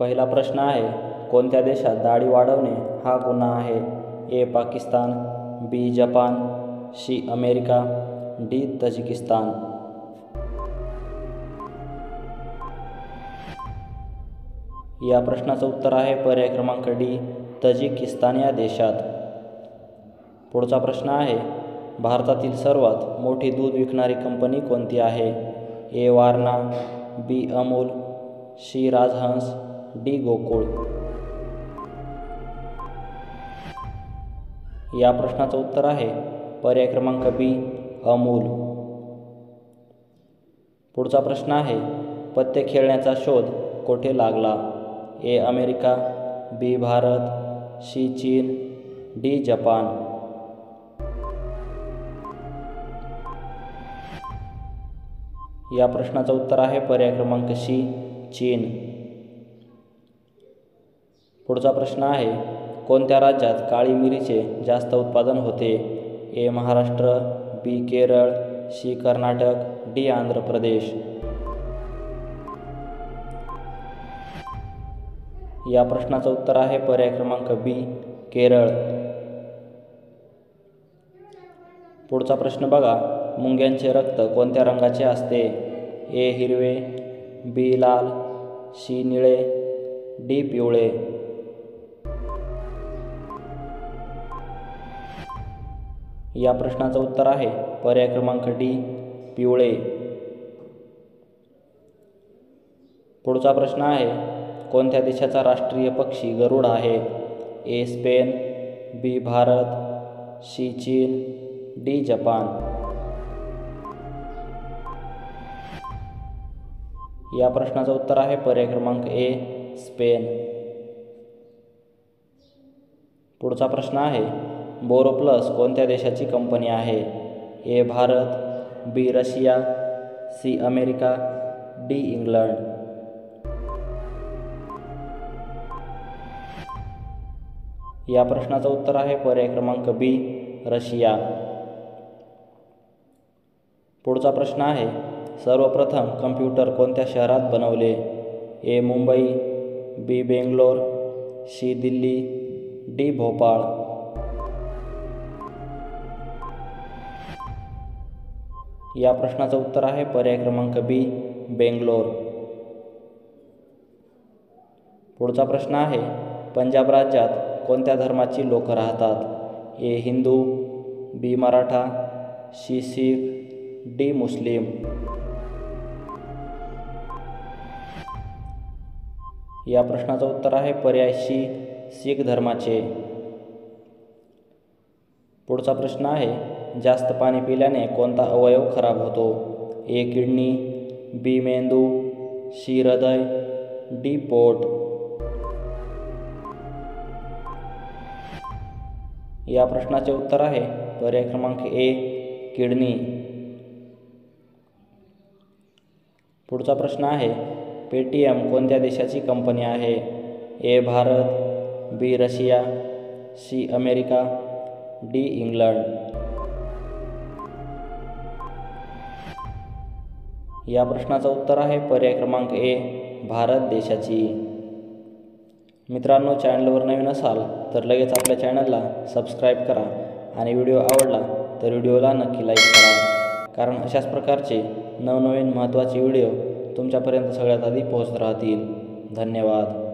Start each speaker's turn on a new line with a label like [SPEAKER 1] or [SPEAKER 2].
[SPEAKER 1] पहिला प्रश्न आहे, कोणत्या देशात दाढी वाढवणे हा गुन्हा आहे? A. Pakistan, B. Japan, C. America, D. Tajikistan. या प्रश्नाचं उत्तर आहे पर्याय क्रमांक डी, तजिकिस्तान या देशात. पुढचा प्रश्न आहे, भारतातील सर्वात मोठी दूध विकणारी कंपनी कोणती आहे? ए. वारणा, बी. अमूल, सी. राजहंस, डी. गोकुळ. या प्रश्नाचं उत्तर आहे पर्याय क्रमांक बी, अमूल. पुढचा प्रश्न आहे, पत्ते खेळण्याचा शोध कोठे लागला? ए. अमेरिका, बी. भारत, सी. चीन, डी. जपान. या प्रश्नाचं उत्तर आहे पर्याय क्रमांक सी, चीन. पुढचा प्रश्न आहे, कोणत्या राज्यात काळी मिरीचे जास्त उत्पादन होते? ए. महाराष्ट्र, बी. केरळ, सी. कर्नाटक, डी. आंध्र प्रदेश. या प्रश्नाचं उत्तर आहे पर्याय क्रमांक बी, केरळ. पुढचा प्रश्न बघा, मुंग्यांचे रक्त कोणत्या रंगाचे असते? ए. हिरवे, बी. लाल, सी. निळे, डी. पिवळे. या प्रश्नाचं उत्तर आहे पर्याय क्रमांक डी, पिवळे. पुढचा प्रश्न आहे, कोणत्या देशाचा राष्ट्रीय पक्षी गरुड आहे? ए. स्पेन, बी. भारत, सी. चीन, डी. जपान. या प्रश्नाचं उत्तर आहे पर्याय क्रमांक ए, स्पेन. पुढचा प्रश्न आहे, बोरोप्लस कोणत्या देशाची कंपनी आहे? A. Bharat, B. Russia, C. America, D. England. या प्रश्नाचं उत्तर आहे पर्याय क्रमांक बी, रशिया. पुढचा प्रश्न आहे, सर्वप्रथम कम्प्युटर कोणत्या शहरात बनवले? ए. मुंबई, बी. बेंगलोर, सी. दिल्ली, डी. भोपाळ. या प्रश्नाचं उत्तर आहे पर्याय क्रमांक बी, बेंगलोर. पुढचा प्रश्न आहे, पंजाब राज्यात कोणत्या धर्माची लोक राहतात? ए. हिंदू, बी. मराठा, सी. शीख, डी. मुस्लिम. या प्रश्नाचं उत्तर आहे पर्याय सी, शीख धर्माचे. पुढचा प्रश्न आहे, जास्त पाणी पिल्याने कोणता अवयव खराब होतो? ए. किडनी, बी. मेंदू, सी. हृदय, डी. पोट. या प्रश्नाचे उत्तर आहे पर्याय क्रमांक ए, किडनी. पुढचा प्रश्न आहे, पेटीएम कोणत्या देशाची कंपनी आहे? A. Bharat, B. Russia, C. America, D. England. या प्रश्नाचं उत्तर आहे पर्याय क्रमांक ए, भारत देशाची. मित्रांनो, चॅनलवर नवीन असाल तर लगेच आपल्या चॅनलला सबस्क्राईब करा आणि व्हिडिओ आवडला तर व्हिडिओला नक्की लाईक करा, कारण अशाच प्रकारचे नवनवीन महत्त्वाचे व्हिडिओ तुमच्यापर्यंत सगळ्यात आधी पोहोचत राहतील. धन्यवाद.